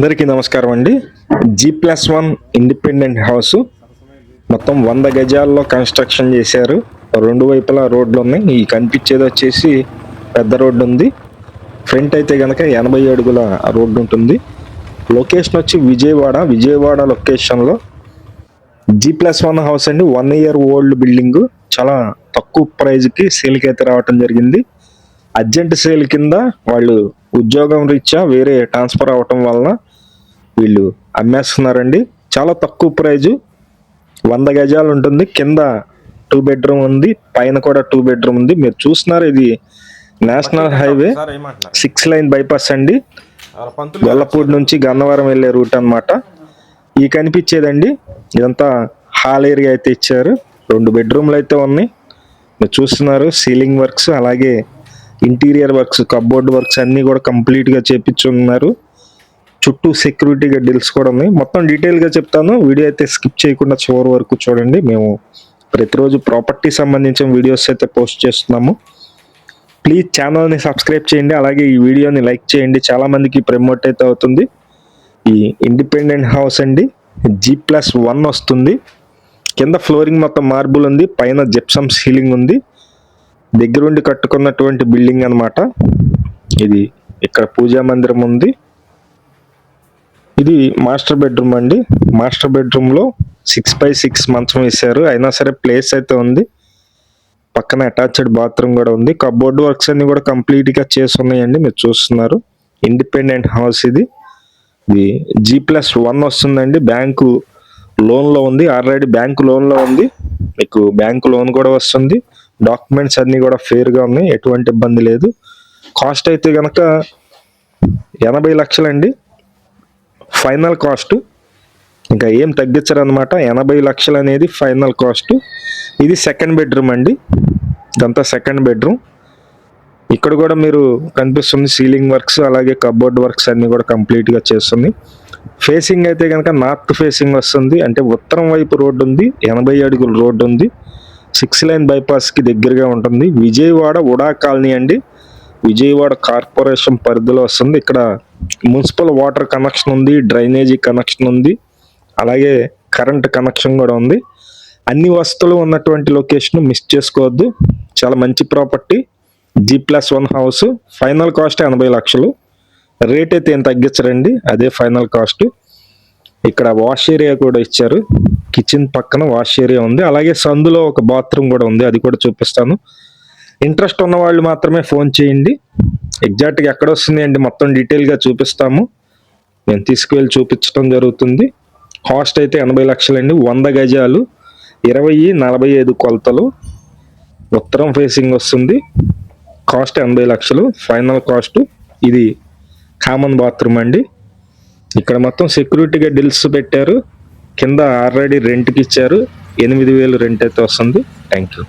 అందరికీ నమస్కారం అండి. G+1 ఇండిపెండెంట్ హౌస్ మొత్తం 100 గజాల్లో కన్స్ట్రక్షన్ చేశారు. రెండు వైపులా రోడ్లు ఉన్నాయి. ఈ కనిపించేది వచ్చేసి పెద్ద రోడ్డు ఉంది. ఫ్రంట్ అయితే కనుక 80 అడుగుల రోడ్డు ఉంటుంది. లొకేషన్ వచ్చి విజయవాడ లొకేషన్లో G+1 హౌస్ అండి. 1 year ఓల్డ్ బిల్డింగ్. చాలా తక్కువ ప్రైజ్కి సేల్కి అయితే రావటం జరిగింది. అర్జెంట్ సేల్ కింద వాళ్ళు ఉద్యోగం రీత్యా వేరే ట్రాన్స్ఫర్ అవటం వలన వీళ్ళు అమ్మేస్తున్నారండి. చాలా తక్కువ ప్రైజు, 100 గజాలు ఉంటుంది. కింద 2 bedroom ఉంది, పైన కూడా 2 bedroom ఉంది. మీరు చూస్తున్నారు, ఇది నేషనల్ హైవే 6 lane బైపాస్ అండి. గొల్లపూడి నుంచి గన్నవరం వెళ్ళే రూట్ అన్నమాట. ఈ కనిపించేదండి, ఇదంతా హాల్ ఏరియా అయితే ఇచ్చారు. 2 bedroomలు అయితే ఉన్నాయి. మీరు చూస్తున్నారు, సీలింగ్ వర్క్స్ అలాగే ఇంటీరియర్ వర్క్స్, కప్బోర్డ్ వర్క్స్ అన్నీ కూడా కంప్లీట్గా చేపించున్నారు. చుట్టూ సెక్యూరిటీ గడ్డిల్స్ కూడా ఉన్నాయి. మొత్తం డీటెయిల్గా చెప్తాను, వీడియో అయితే స్కిప్ చేయకుండా చివరి వరకు చూడండి. మేము ప్రతిరోజు ప్రాపర్టీ సంబంధించిన వీడియోస్ అయితే పోస్ట్ చేస్తున్నాము. ప్లీజ్ ఛానల్ని సబ్స్క్రైబ్ చేయండి, అలాగే ఈ వీడియోని లైక్ చేయండి. చాలామందికి ప్రమోట్ అయితే అవుతుంది. ఈ ఇండిపెండెంట్ హౌస్ అండి, G+1 వస్తుంది. కింద ఫ్లోరింగ్ మొత్తం మార్బుల్ ఉంది, పైన జిప్సమ్ సీలింగ్ ఉంది. దగ్గరుండి కట్టుకున్నటువంటి బిల్డింగ్ అన్నమాట ఇది. ఇక్కడ పూజా మందిరం ఉంది. ఇది మాస్టర్ బెడ్రూమ్ అండి. మాస్టర్ బెడ్రూమ్లో 6x6 మంచం వేశారు. అయినా సరే ప్లేస్ అయితే ఉంది. పక్కన అటాచ్డ్ బాత్రూమ్ కూడా ఉంది. కప్బోర్డ్ వర్క్స్ అన్ని కూడా కంప్లీట్గా చేసి ఉన్నాయండి. మీరు చూస్తున్నారు, ఇండిపెండెంట్ హౌస్ ఇది. G+1 వస్తుందండి. బ్యాంకు లోన్లో ఉంది, ఆల్రెడీ బ్యాంకు లోన్లో ఉంది. మీకు బ్యాంకు లోన్ కూడా వస్తుంది. డాక్యుమెంట్స్ అన్నీ కూడా ఫేర్గా ఉన్నాయి, ఎటువంటి ఇబ్బంది లేదు. కాస్ట్ అయితే కనుక 80 లక్షలండి ఫైనల్ కాస్ట్. ఇంకా ఏం తగ్గించరు అనమాట. 80 లక్షలు అనేది ఫైనల్ కాస్ట్. ఇది సెకండ్ బెడ్రూమ్ అండి. ఇదంతా సెకండ్ బెడ్రూమ్. ఇక్కడ కూడా మీరు కనిపిస్తుంది సీలింగ్ వర్క్స్ అలాగే కప్బోర్డ్ వర్క్స్ అన్నీ కూడా కంప్లీట్గా చేస్తుంది. ఫేసింగ్ అయితే కనుక నార్త్ ఫేసింగ్ వస్తుంది, అంటే ఉత్తరం వైపు రోడ్డు ఉంది. 80 అడుగుల రోడ్డు ఉంది. 6 lane బైపాస్కి దగ్గరగా ఉంటుంది. విజయవాడ ఉడా కాలనీ అండి. విజయవాడ కార్పొరేషన్ పరిధిలో వస్తుంది. ఇక్కడ మున్సిపల్ వాటర్ కనెక్షన్ ఉంది, డ్రైనేజీ కనెక్షన్ ఉంది, అలాగే కరెంట్ కనెక్షన్ కూడా ఉంది. అన్ని వసతులు ఉన్నటువంటి లొకేషన్, మిస్ చేసుకోవద్దు. చాలా మంచి property. G+1 house. Final cost 80 లక్షలు. రేట్ అయితే ఏం తగ్గించరండి, అదే ఫైనల్ కాస్ట్. ఇక్కడ వాష్ ఏరియా కూడా ఇచ్చారు. కిచెన్ పక్కన వాష్ ఏరియా ఉంది, అలాగే సందులో ఒక బాత్రూమ్ కూడా ఉంది, అది కూడా చూపిస్తాను. ఇంట్రెస్ట్ ఉన్న వాళ్ళు మాత్రమే ఫోన్ చేయండి. ఎగ్జాక్ట్గా ఎక్కడ వస్తుంది అండి మొత్తం డీటెయిల్గా చూపిస్తాము. నేను తీసుకువెళ్ళి చూపించడం జరుగుతుంది. కాస్ట్ అయితే 80 లక్షలండి. 100 గజాలు, 20-45 కొలతలు, ఉత్తరం ఫేసింగ్ వస్తుంది. కాస్ట్ 80 లక్షలు ఫైనల్ కాస్ట్. ఇది కామన్ బాత్రూమ్ అండి. ఇక్కడ మొత్తం సెక్యూరిటీగా డిల్స్ పెట్టారు. కింద ఆల్రెడీ రెంట్కి ఇచ్చారు. 8,000 రెంట్ అయితే వస్తుంది. Thank you.